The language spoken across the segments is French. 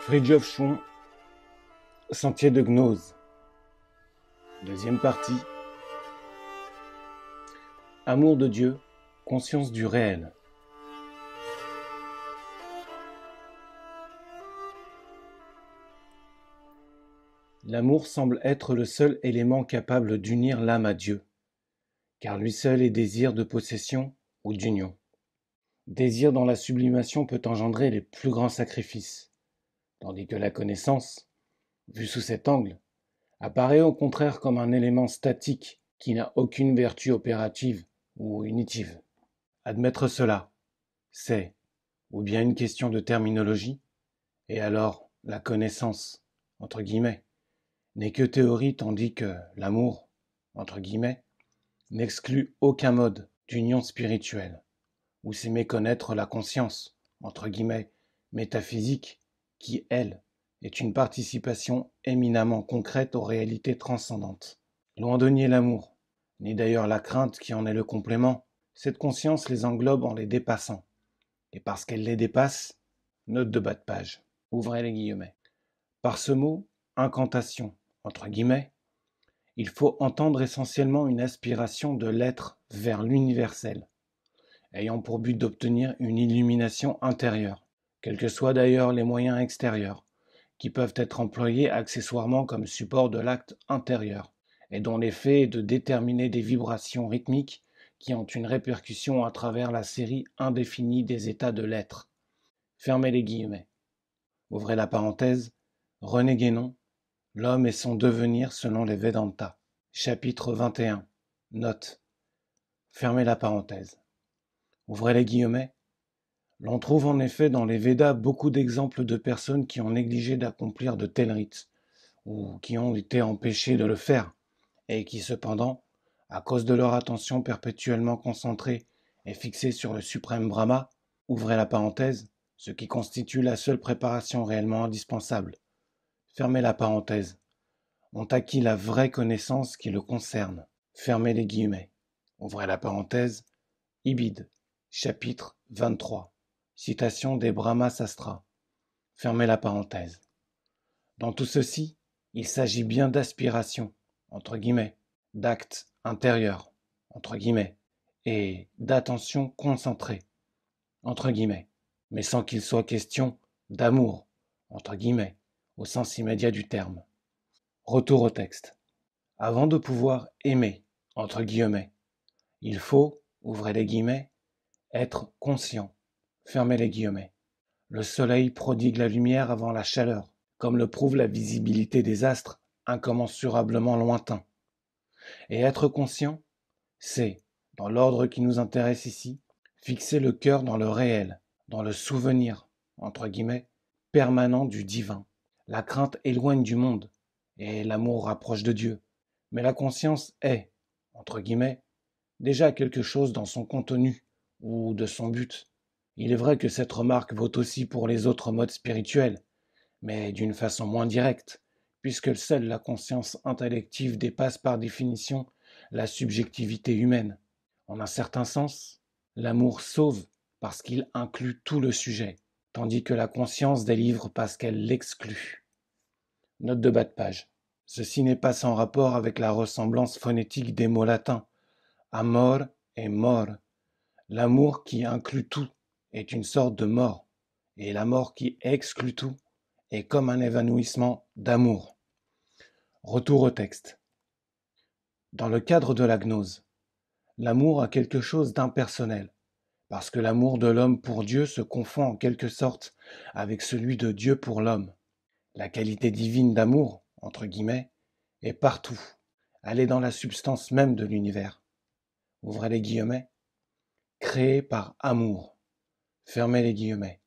Fridtjof Schuon, Sentier de Gnose. Deuxième partie. Amour de Dieu, conscience du réel. L'amour semble être le seul élément capable d'unir l'âme à Dieu, car lui seul est désir de possession ou d'union. Désir dont la sublimation peut engendrer les plus grands sacrifices, tandis que la connaissance, vue sous cet angle, apparaît au contraire comme un élément statique qui n'a aucune vertu opérative ou unitive. Admettre cela, c'est ou bien une question de terminologie, et alors la connaissance, entre guillemets, n'est que théorie tandis que l'amour, entre guillemets, n'exclut aucun mode d'union spirituelle, ou c'est méconnaître la conscience, entre guillemets, métaphysique, qui, elle, est une participation éminemment concrète aux réalités transcendantes. Loin de nier l'amour, ni d'ailleurs la crainte qui en est le complément, cette conscience les englobe en les dépassant. Et parce qu'elle les dépasse, note de bas de page, ouvrez les guillemets. Par ce mot, incantation, entre guillemets, il faut entendre essentiellement une aspiration de l'être vers l'universel, ayant pour but d'obtenir une illumination intérieure, quels que soient d'ailleurs les moyens extérieurs, qui peuvent être employés accessoirement comme support de l'acte intérieur, et dont l'effet est de déterminer des vibrations rythmiques qui ont une répercussion à travers la série indéfinie des états de l'être. Fermez les guillemets. Ouvrez la parenthèse. René Guénon, L'homme et son devenir selon les Vedanta. Chapitre 21. Note. Fermez la parenthèse. Ouvrez les guillemets. L'on trouve en effet dans les Védas beaucoup d'exemples de personnes qui ont négligé d'accomplir de tels rites, ou qui ont été empêchées de le faire, et qui cependant, à cause de leur attention perpétuellement concentrée et fixée sur le suprême Brahma, ouvrez la parenthèse, ce qui constitue la seule préparation réellement indispensable, fermez la parenthèse, ont acquis la vraie connaissance qui le concerne, fermez les guillemets, ouvrez la parenthèse, Ibid, chapitre 23, citation des Brahma Sastras, fermez la parenthèse. Dans tout ceci, il s'agit bien d'aspiration, entre guillemets, d'actes intérieurs, entre guillemets, et d'attention concentrée, entre guillemets, mais sans qu'il soit question d'amour, entre guillemets, au sens immédiat du terme. Retour au texte. Avant de pouvoir aimer, entre guillemets, il faut, ouvrez les guillemets, être conscient, fermez les guillemets. Le soleil prodigue la lumière avant la chaleur, comme le prouve la visibilité des astres incommensurablement lointains. Et être conscient, c'est, dans l'ordre qui nous intéresse ici, fixer le cœur dans le réel, dans le souvenir, entre guillemets, permanent du divin. La crainte éloigne du monde, et l'amour rapproche de Dieu. Mais la conscience est, entre guillemets, déjà quelque chose dans son contenu, ou de son but. Il est vrai que cette remarque vaut aussi pour les autres modes spirituels, mais d'une façon moins directe, puisque seule la conscience intellective dépasse par définition la subjectivité humaine. En un certain sens, l'amour sauve parce qu'il inclut tout le sujet, tandis que la conscience délivre parce qu'elle l'exclut. Note de bas de page. Ceci n'est pas sans rapport avec la ressemblance phonétique des mots latins. Amor et mor. L'amour qui inclut tout est une sorte de mort, et la mort qui exclut tout est comme un évanouissement d'amour. Retour au texte. Dans le cadre de la gnose, l'amour a quelque chose d'impersonnel, parce que l'amour de l'homme pour Dieu se confond en quelque sorte avec celui de Dieu pour l'homme. La qualité divine d'amour, entre guillemets, est partout. Elle est dans la substance même de l'univers. Ouvrez les guillemets. Créée par amour. Fermez les guillemets.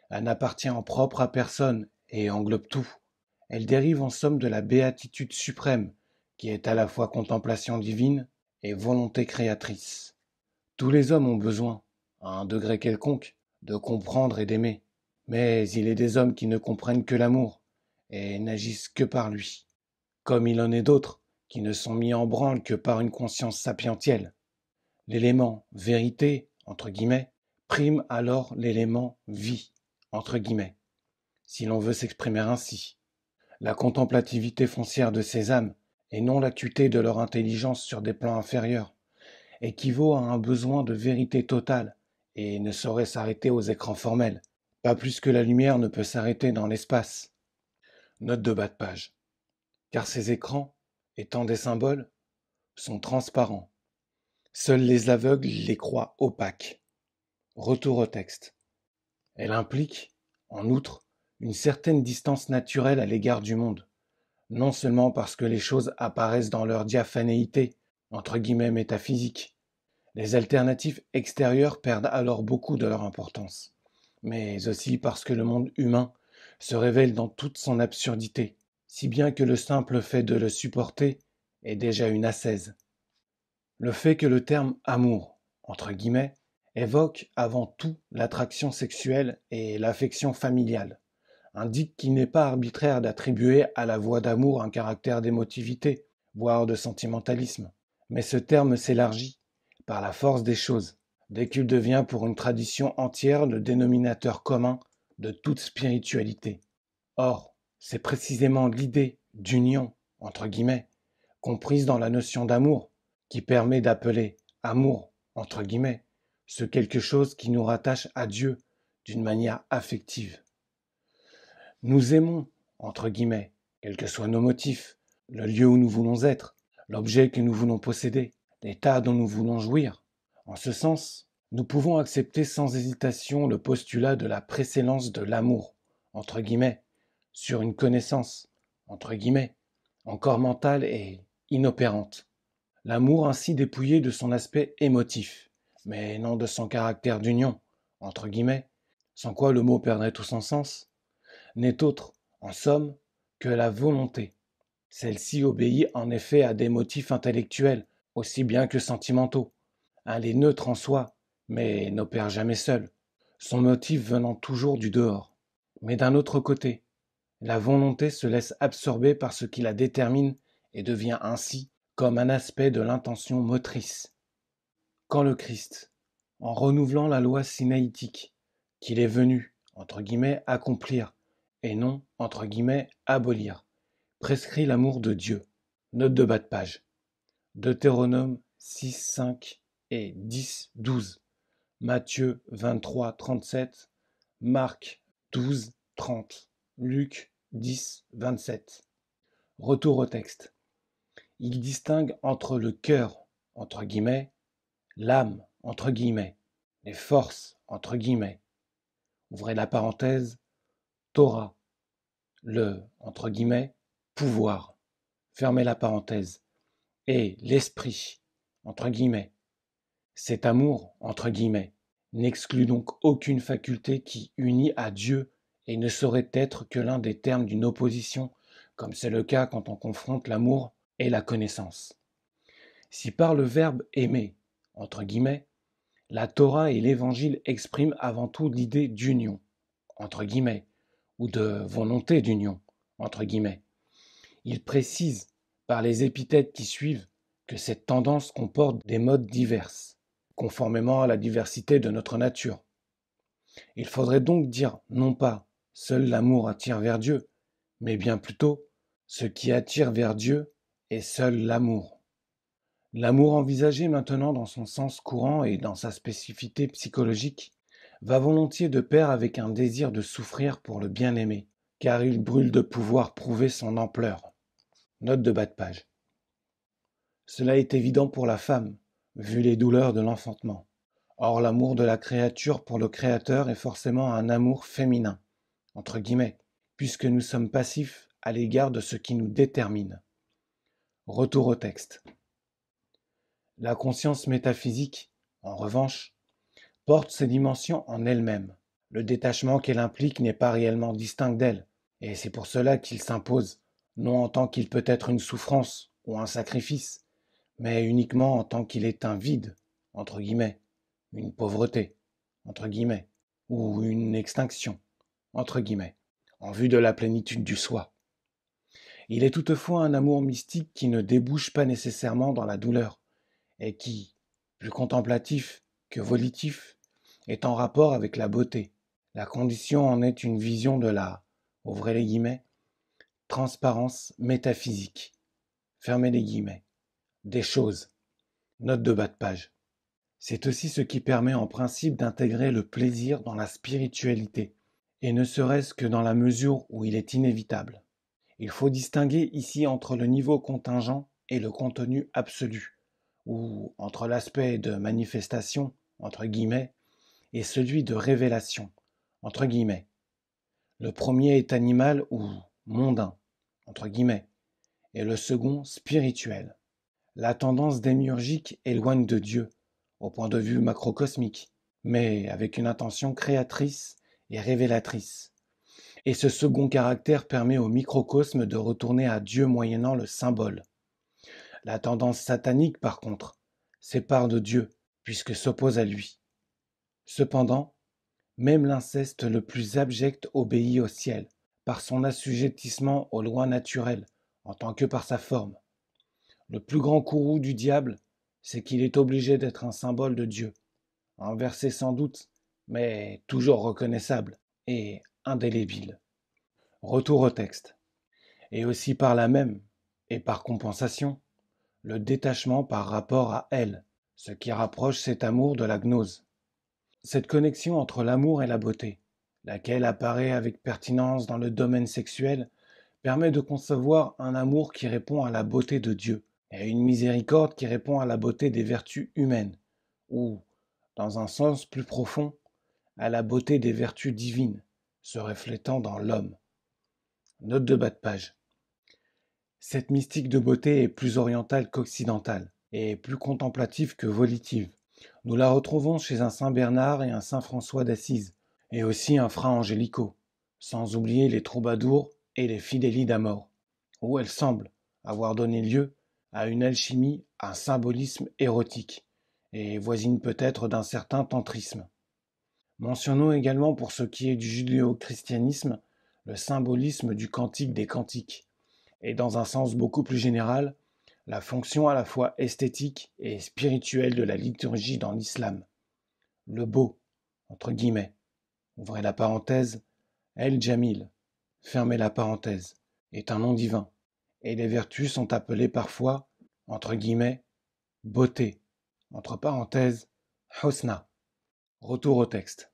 Elle n'appartient en propre à personne et englobe tout. Elle dérive en somme de la béatitude suprême, qui est à la fois contemplation divine et volonté créatrice. Tous les hommes ont besoin, à un degré quelconque, de comprendre et d'aimer. Mais il est des hommes qui ne comprennent que l'amour et n'agissent que par lui. Comme il en est d'autres qui ne sont mis en branle que par une conscience sapientielle. L'élément vérité, entre guillemets, prime alors l'élément vie, entre guillemets. si l'on veut s'exprimer ainsi. La contemplativité foncière de ces âmes, et non l'acuité de leur intelligence sur des plans inférieurs, équivaut à un besoin de vérité totale, et ne saurait s'arrêter aux écrans formels, pas plus que la lumière ne peut s'arrêter dans l'espace. Note de bas de page. Car ces écrans, étant des symboles, sont transparents. Seuls les aveugles les croient opaques. Retour au texte. Elle implique, en outre, une certaine distance naturelle à l'égard du monde, non seulement parce que les choses apparaissent dans leur diaphanéité, entre guillemets métaphysique. Les alternatives extérieures perdent alors beaucoup de leur importance, mais aussi parce que le monde humain se révèle dans toute son absurdité, si bien que le simple fait de le supporter est déjà une ascèse. Le fait que le terme amour, entre guillemets, évoque avant tout l'attraction sexuelle et l'affection familiale, indique qu'il n'est pas arbitraire d'attribuer à la voix d'amour un caractère d'émotivité, voire de sentimentalisme. Mais ce terme s'élargit, par la force des choses, dès qu'il devient pour une tradition entière le dénominateur commun de toute spiritualité. Or, c'est précisément l'idée d'union, entre guillemets, comprise dans la notion d'amour, qui permet d'appeler amour, entre guillemets, ce quelque chose qui nous rattache à Dieu d'une manière affective. Nous aimons, entre guillemets, quels que soient nos motifs, le lieu où nous voulons être, l'objet que nous voulons posséder, l'état dont nous voulons jouir. En ce sens, nous pouvons accepter sans hésitation le postulat de la précédence de l'amour, entre guillemets, sur une connaissance, entre guillemets, encore mentale et inopérante. L'amour ainsi dépouillé de son aspect émotif, mais non de son caractère d'union, entre guillemets, sans quoi le mot perdrait tout son sens, n'est autre, en somme, que la volonté. Celle-ci obéit en effet à des motifs intellectuels, aussi bien que sentimentaux. Elle est neutre en soi, mais n'opère jamais seule, son motif venant toujours du dehors. Mais d'un autre côté, la volonté se laisse absorber par ce qui la détermine et devient ainsi comme un aspect de l'intention motrice. Quand le Christ, en renouvelant la loi sinaïtique, qu'il est venu, entre guillemets, accomplir, et non, entre guillemets, abolir, prescrit l'amour de Dieu. Note de bas de page. Deutéronome 6, 5 et 10, 12. Matthieu 23, 37. Marc 12, 30. Luc 10, 27. Retour au texte. Il distingue entre le cœur, entre guillemets, l'âme, entre guillemets, les forces, entre guillemets. Ouvrez la parenthèse, Torah, le, entre guillemets, pouvoir. Fermez la parenthèse. Et l'esprit, entre guillemets. Cet amour, entre guillemets, n'exclut donc aucune faculté qui unit à Dieu et ne saurait être que l'un des termes d'une opposition, comme c'est le cas quand on confronte l'amour et la connaissance. Si par le verbe aimer, entre guillemets, la Torah et l'Évangile expriment avant tout l'idée d'union, entre guillemets, ou de volonté d'union, entre guillemets, ils précisent, par les épithètes qui suivent, que cette tendance comporte des modes divers, conformément à la diversité de notre nature. Il faudrait donc dire non pas seul l'amour attire vers Dieu, mais bien plutôt ce qui attire vers Dieu est seul l'amour. L'amour envisagé maintenant dans son sens courant et dans sa spécificité psychologique va volontiers de pair avec un désir de souffrir pour le bien-aimé, car il brûle de pouvoir prouver son ampleur. Note de bas de page. Cela est évident pour la femme, vu les douleurs de l'enfantement. Or l'amour de la créature pour le Créateur est forcément un amour féminin, entre guillemets, puisque nous sommes passifs à l'égard de ce qui nous détermine. Retour au texte. La conscience métaphysique, en revanche, porte ses dimensions en elle-même. Le détachement qu'elle implique n'est pas réellement distinct d'elle, et c'est pour cela qu'il s'impose, non en tant qu'il peut être une souffrance ou un sacrifice, mais uniquement en tant qu'il est un vide, entre guillemets, une pauvreté, entre guillemets, ou une extinction, entre guillemets, en vue de la plénitude du soi. Il est toutefois un amour mystique qui ne débouche pas nécessairement dans la douleur, et qui, plus contemplatif que volitif, est en rapport avec la beauté. La condition en est une vision de la ouvrez les guillemets, transparence métaphysique, fermez les guillemets, des choses, note de bas de page. C'est aussi ce qui permet en principe d'intégrer le plaisir dans la spiritualité, et ne serait-ce que dans la mesure où il est inévitable. Il faut distinguer ici entre le niveau contingent et le contenu absolu, ou entre l'aspect de manifestation, entre guillemets, et celui de révélation, entre guillemets. Le premier est animal ou mondain, entre guillemets, et le second spirituel. La tendance démiurgique éloigne de Dieu, au point de vue macrocosmique, mais avec une intention créatrice et révélatrice. Et ce second caractère permet au microcosme de retourner à Dieu moyennant le symbole. La tendance satanique, par contre, sépare de Dieu, puisque s'oppose à lui. Cependant, même l'inceste le plus abject obéit au ciel, par son assujettissement aux lois naturelles, en tant que par sa forme. Le plus grand courroux du diable, c'est qu'il est obligé d'être un symbole de Dieu, inversé sans doute, mais toujours reconnaissable et indélébile. Retour au texte. Et aussi par là même, et par compensation, le détachement par rapport à elle, ce qui rapproche cet amour de la gnose. Cette connexion entre l'amour et la beauté, laquelle apparaît avec pertinence dans le domaine sexuel, permet de concevoir un amour qui répond à la beauté de Dieu, et une miséricorde qui répond à la beauté des vertus humaines, ou, dans un sens plus profond, à la beauté des vertus divines, se reflétant dans l'homme. Note de bas de page. Cette mystique de beauté est plus orientale qu'occidentale, et plus contemplative que volitive. Nous la retrouvons chez un saint Bernard et un saint François d'Assise, et aussi un Fra Angelico, sans oublier les troubadours et les fidèles d'Amor, où elle semble avoir donné lieu à une alchimie, à un symbolisme érotique, et voisine peut-être d'un certain tantrisme. Mentionnons également pour ce qui est du judéo-christianisme le symbolisme du cantique des cantiques, et dans un sens beaucoup plus général, la fonction à la fois esthétique et spirituelle de la liturgie dans l'islam. Le beau, entre guillemets, ouvrez la parenthèse, El Jamil, fermez la parenthèse, est un nom divin, et les vertus sont appelées parfois, entre guillemets, beauté, entre parenthèses, Husna. Retour au texte.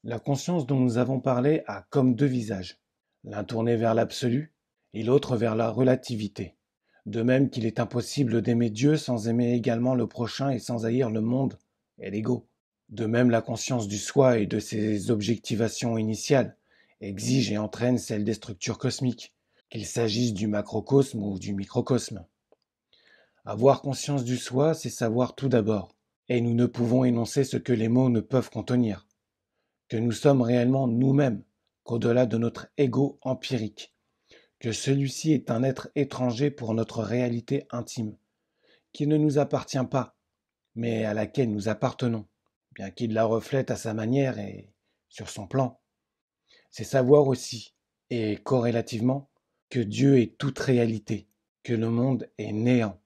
La conscience dont nous avons parlé a comme deux visages, l'un tourné vers l'absolu et l'autre vers la relativité. De même qu'il est impossible d'aimer Dieu sans aimer également le prochain et sans haïr le monde et l'ego. De même la conscience du soi et de ses objectivations initiales exige et entraîne celle des structures cosmiques, qu'il s'agisse du macrocosme ou du microcosme. Avoir conscience du soi, c'est savoir tout d'abord, et nous ne pouvons énoncer ce que les mots ne peuvent contenir, que nous sommes réellement nous-mêmes, qu'au-delà de notre ego empirique, que celui-ci est un être étranger pour notre réalité intime, qui ne nous appartient pas, mais à laquelle nous appartenons, bien qu'il la reflète à sa manière et sur son plan. C'est savoir aussi, et corrélativement, que Dieu est toute réalité, que le monde est néant,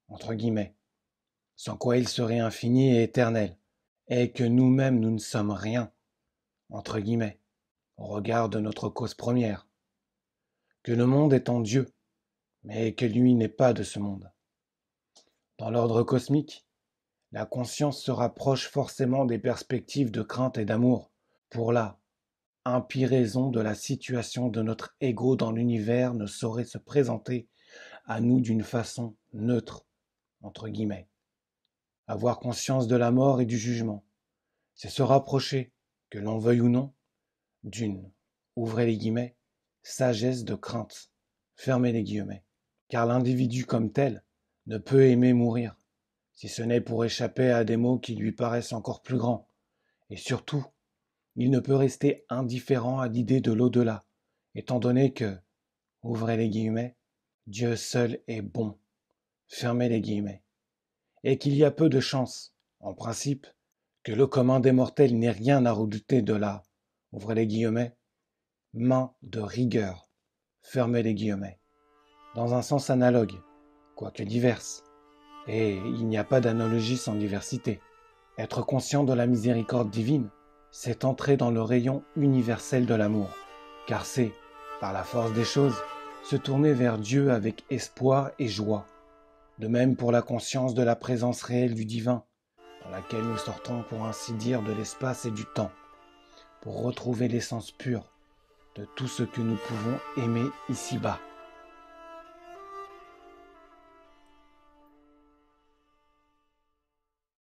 entre guillemets, sans quoi il serait infini et éternel, et que nous-mêmes nous ne sommes rien, entre guillemets, au regard de notre cause première, que le monde est en Dieu, mais que lui n'est pas de ce monde. Dans l'ordre cosmique, la conscience se rapproche forcément des perspectives de crainte et d'amour, pour la impie raison de la situation de notre ego dans l'univers ne saurait se présenter à nous d'une façon neutre, entre guillemets. Avoir conscience de la mort et du jugement, c'est se rapprocher, que l'on veuille ou non, d'une, ouvrez les guillemets, sagesse de crainte, fermez les guillemets, car l'individu comme tel ne peut aimer mourir, si ce n'est pour échapper à des maux qui lui paraissent encore plus grands, et surtout, il ne peut rester indifférent à l'idée de l'au-delà, étant donné que, ouvrez les guillemets, Dieu seul est bon, fermez les guillemets, et qu'il y a peu de chances, en principe, que le commun des mortels n'ait rien à redouter de la, ouvrez les guillemets, main de rigueur, fermez les guillemets, dans un sens analogue, quoique diverse, et il n'y a pas d'analogie sans diversité. Être conscient de la miséricorde divine, c'est entrer dans le rayon universel de l'amour, car c'est, par la force des choses, se tourner vers Dieu avec espoir et joie. De même pour la conscience de la présence réelle du divin, dans laquelle nous sortons pour ainsi dire de l'espace et du temps, pour retrouver l'essence pure de tout ce que nous pouvons aimer ici-bas.